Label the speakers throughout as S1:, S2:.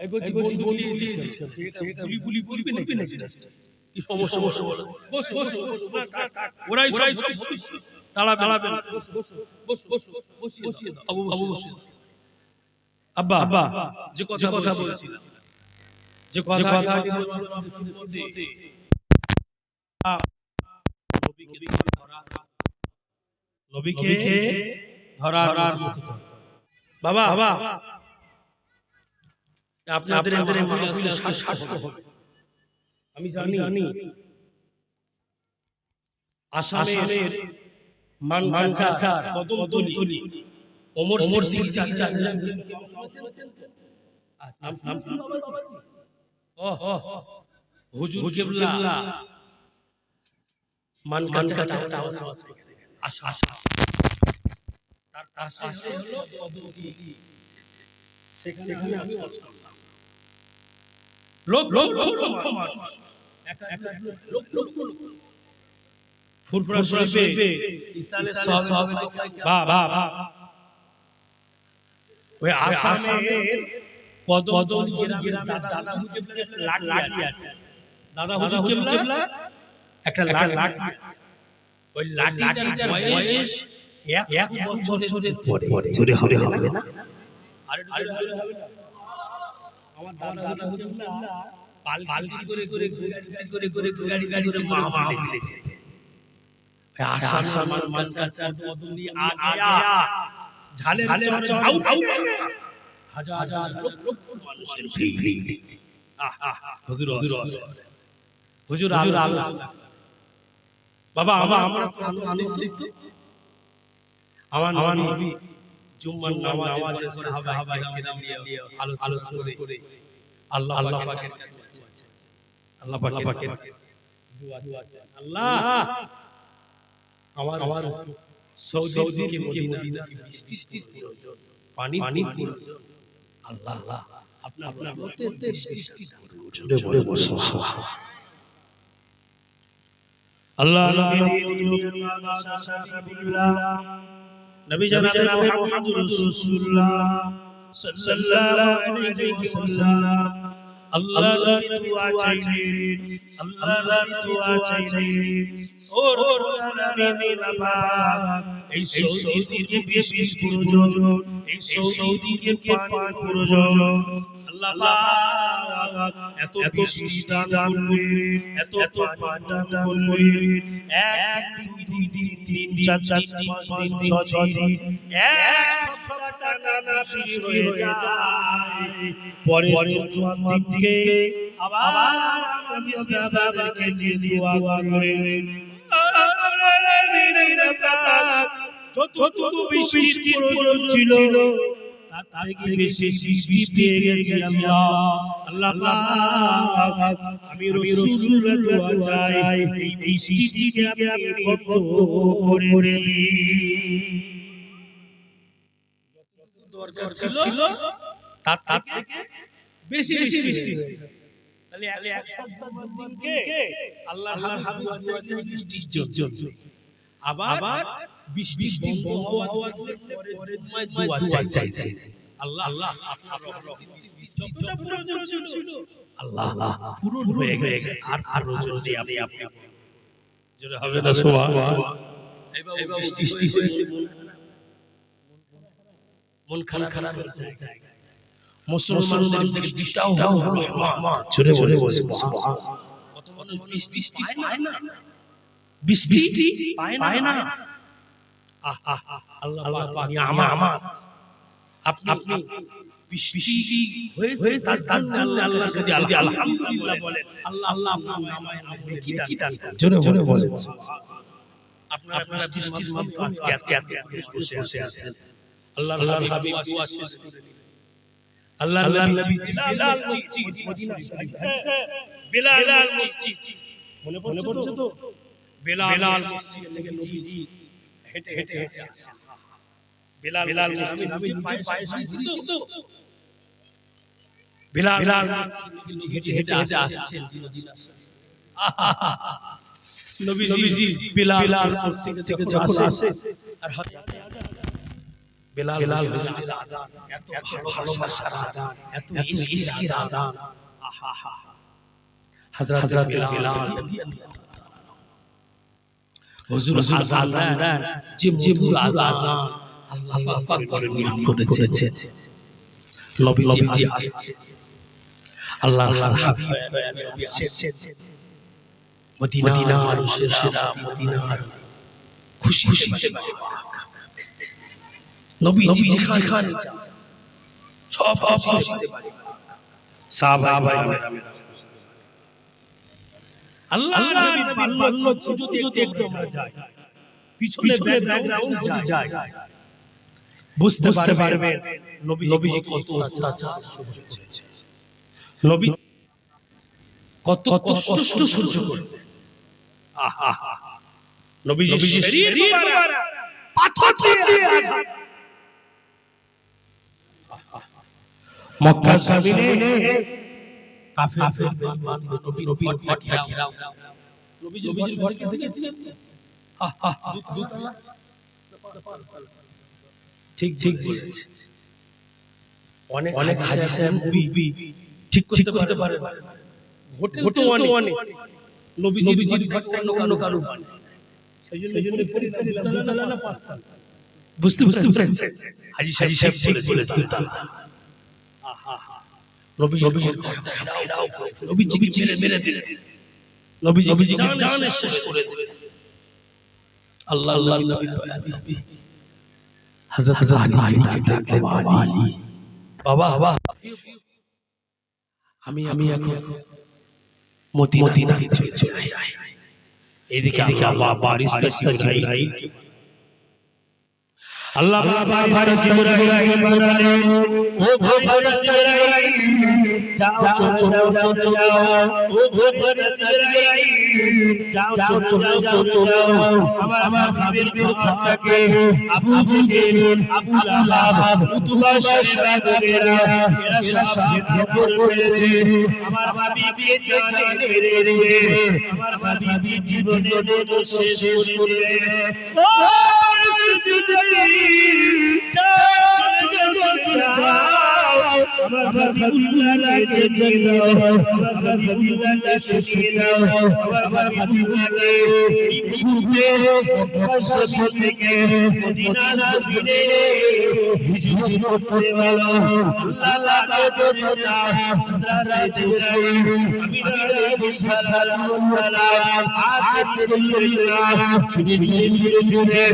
S1: আমি বলছি বন্ধু এটা গুলি বলবি নাকি কি সমস্যা বলো বস বস ওরাই সব তালা বস বসিয়ে দাও আবু বসিয়ে দাও আব্বা যে কথা বলছিলাম যে কথা নবীকে ধরার বাবা আপনাদের মাহফিল আজকে সার্থক হবে। আমি জানি আসামের মানকাছা কদমতলী ওমর সিদ্দিকী চাচা হুজুর কিবলা মানকাছা আশা তার পাশে হলো কদমতলী, সেখানে আমি লোক ফুরফুরা শরীফে ইসালে সাহাবে ওই আসামের কদমতলী গ্রামের দাদা হুজুর লাঠি আছে, দাদা হুজুর কিবলা একটা লাঠি, ওই লাঠিটার বয়স 100 বছরের পরে জোরে হবে না আরে জোরে হবে না। আমার দাদা হুজুর পালকি করে গাড়ি মাহফিলে আসামের মানকাছার কদমতলী আগেয়া ঝালে হাজার লক্ষ মানুষের ভিড়। হুজুর আল্লাহ বাবা আমরা আনন্দিত। আমার নবী জুম্মার নামাজে সাহাবায়ে কিরাম নিয়ে আলোচনা করে আল্লাহ পাকের দুআ আল্লাহ আমার সৌদি কে মদিনা কে বৃষ্টির প্রয়োজন, পানির প্রয়োজন। আল্লাহ আপনার রহমতের বৃষ্টি জোরে বলে সুবহানাল্লাহ। আল্লাহ নবী জনাব মুহাম্মদুর রাসূলুল্লাহ সাল্লাল্লাহু আলাইহি ওয়াসাল্লাম আল্লাহ নবী দোয়া চাইলেন, আল্লাহ নবী দোয়া চাইলেন ও রব্বুল আলামিন বাবা এই সৌদিকে বৃষ্টির প্রয়োজন, এই সৌদিকে পানির প্রয়োজন। আল্লাহ পাক এত বৃষ্টি দান করলেন, এত পানি দান করলেন, 1 2 3 4 5 দিন 6 দিন 1 সপ্তাহ টানা বৃষ্টি হয়ে যায়। পরে দিনকে আবার নবী সাহাবাদেরকে নিয়ে দোয়া করলেন, যতটুকু বৃষ্টির প্রয়োজন ছিল তার থেকে বেশি বৃষ্টি পেয়ে গেছি আল্লাহ পাক। আমি রাসূলুল্লাহ দোয়া চাই এই বৃষ্টিকে আপনি বন্ধ করে দিন। যতটুকু দরকার ছিল তার থেকে বেশি বৃষ্টি হয়ে গেল। তাহলে এক সপ্তাহ দিনকে আল্লাহর হাবিব দোয়া চাই বৃষ্টির জন্য, আবার বৃষ্টি বন্ধ হওয়ার পরে দোয়া চাইছে আল্লাহ আপনার রহমতের বৃষ্টি যতটা প্রয়োজন ছিল আল্লাহ পূরণ হয়ে গেছে, আর প্রয়োজন নেই। আপনি জোরে হবে না সুবহানাল্লাহ। এইভাবে বৃষ্টি হয়েছে, মন খারাপ হয়ে যায়। মুসলমানদের বৃষ্টিটাও হলো রহমত, জোরে বলে সুবহানাল্লাহ। কত মানুষ বৃষ্টি পায় না, বৃষ্টি পায় না। আল্লাহ পাক নিয়ামত আপনি বৃষ্টি হয়েছে তার জন্য আল্লাহর কাছে আলহামদুলিল্লাহ বলেন। আল্লাহ আপনার নামায় নেকি দান করেন, জোরে বলে আপনারা বৃষ্টির মাধ্যমে আজকে বসে আছেন। আল্লাহর হাবিব দোয়া শেষ করে আল্লাহর নবী বিলাল মসজিদ মদিনা শরীফে বিলাল মসজিদ মনে পড়ছে তো? বিলাল মসজিদ থেকে নবীজি হেঁটে আসছে। বিলাল মসজিদ নবীর পায়ে ছিল তো, বিলাল হেঁটে আসছেন মদিনা শরীফ। নবীজি বিলাল মসজিদ থেকে যখন আসে আর বেলাল হুজুরের আযান, এত ভালোবাসার আযান, এত ইশকের আযান। আহা হযরত বেলাল হুজুর আযান দেন, যে মধুর আযান আল্লাহ পাক বলেন করেছে। নবীজি আসছে, আল্লাহর হাবিব আসছেন, মদিনা মানুষের সেরা, মদিনার খুশি হতে পারে। নবীজি যেখানে সব খুশি হতে পারে। সাহাবায়ে আল্লাহর নবীর বাল্য যদি একটু আমরা যাই, পিছনে ব্যাকগ্রাউন্ড যদি যাই, বুঝতে পারবেন নবীজি কত অত্যাচার সহ্য করেছে, নবী কত কষ্ট সহ্য করেছে। আহা নবীজি শরীর মুবারক পাথর দিয়ে আঘাত, মক্কা জমিনে কাফের বেঈমান নবীর ঘরটা ঘেরাও। নবীজির ঘরকে দেখেছিলেন? ঠিক বলেছে। অনেক হাদিসে নবী ঠিক করতে পারে না। হোটেল তো অনেক, নবীজির ঘরটা অন্য কারো বাড়ি। সেইজন্য পরীক্ষা দিলাম দুতলা না পাঁচতলা। বুঝতে পেরেছেন? হাজী সাহেব ঠিক বলেছেন। নবীজির ঘরটা ঘেরাও করে, নবীজিকে মেরে দিলেন, নবীজিকে জানে শেষ করে দিলেন। আল্লাহ নবী হযরত আলীকে ডাকলেন, আলী বাবা আমি এখন মদিনায় চলে যাই। এদিকে আল্লাহ ফারিস্তা জিবরাইল, আল্লাহ ফারিস্তা জিবরাইল বললেন, ও ফারিস্তা জিবরাইল যাও চলে যাও, ও ফারিস্তা জিবরাইল যাও চলে যাও, আমার হাবিবের ঘরটাকে আবু জেহেল, আবু লাহাব, উতবা শাইবা বগেরা এরা সব খবর পেয়েছে। আমার হাবিবকে জানে মেরে দেবে, আমার হাবিবের জীবনের মতো শেষ করে দেবে। ও আমার হাবিবুল্লাহকে যেতে দাও, আমার হাবিবুল্লাহকে শিখিয়ে দাও, আমার হাবিবুল্লাহকে এই পৃথিবীতে মক্কা থেকে মদিনা জমিনে হিজরত করতে বলো। আল্লাহ পাকের ফেরেশতা হযরত জিবরাইল আমিন আলাইহিস সালাতু ওয়াস সালাম আখেরি কলিল্লাহ জুড়ে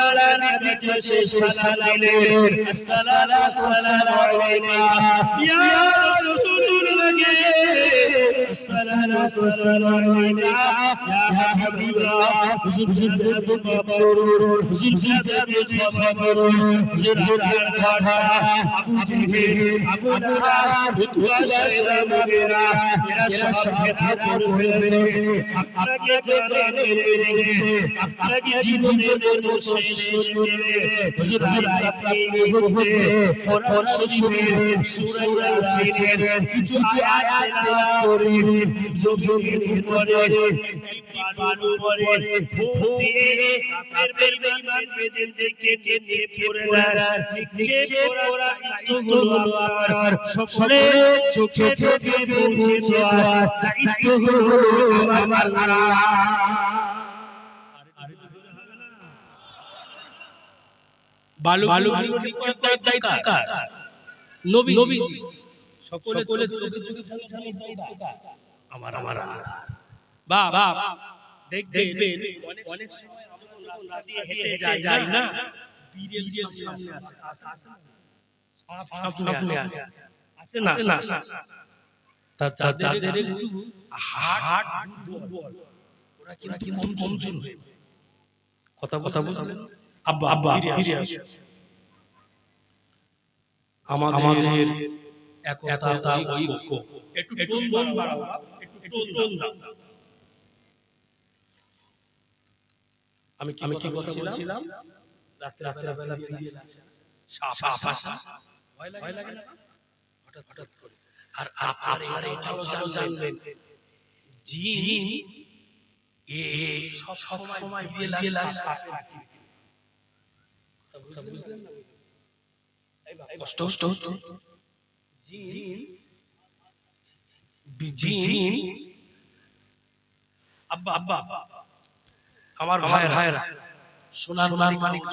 S1: আল্লাহর নবী যে সালাম দিলেন, আসসালাতু ওয়াসসালামু আলাইকা ইয়া রাসূলুল্লাহ, আসসালাতু ওয়াসসালামু আলাইকা ইয়া হাবিবাল্লাহ। হুজুর মাবরুর, হুজুর জিয়াদাতে মাবরুর, হুজুর আর ঘটা আবু জেহেল, আবু লাহাব, উতবা শাইবা বগেরা এরা সব ঘেরা করে ফেলেছে। আপনাকে জানে মেরে আপনাকে জীবনের মতো শেষ করে দেবে। হুজুর আপনি বলতে কোরআন শরীফের সূরা ইয়াসিনের কিছু আয়াত তেলাওয়াত করে জমিনের উপরে বালুর উপরে ফুঁক দিয়ে কাফের বেঈমান বেদিনদেরকে নিয়ে পড়ে না নিক্ষেপ করা দায়িত্বগুলো আমার, সকলের চোখে চোখে পৌঁছে দেওয়ার দায়িত্বগুলো আমার। বালু দায়িত্ব কার? নবী। সকলের চোখে চোখে পৌঁছানোর দায়িত্ব কার? আমার। বাবা দেখবেন অনেক সময় আমরা রাস্তা দিয়ে হেঁটে যাই না, বিড়েল সামনে আসে, সামনে আসে না যাদের একটু হার্ট দুর্বল, ওরা কিন্তু কমজোর হয়ে কথা বলছেন। আব্বা ফিরে আসো। আমাদের একতা ঐক্য একটু টোন বাড়াও, একটু টোন দাও। আমি কি কথা বলছিলাম? রাত্রে বেলা ফিরে আসে, সাপ আসে, ভয় লাগে না হঠাৎ করে। আর আপনার এটাও জানবেন, জিন সব সময় ফিরে আসে। বুঝলেন না? কষ্ট হতো জিন আব্বা আব্বা আমার ভাইরা সোনার মানিক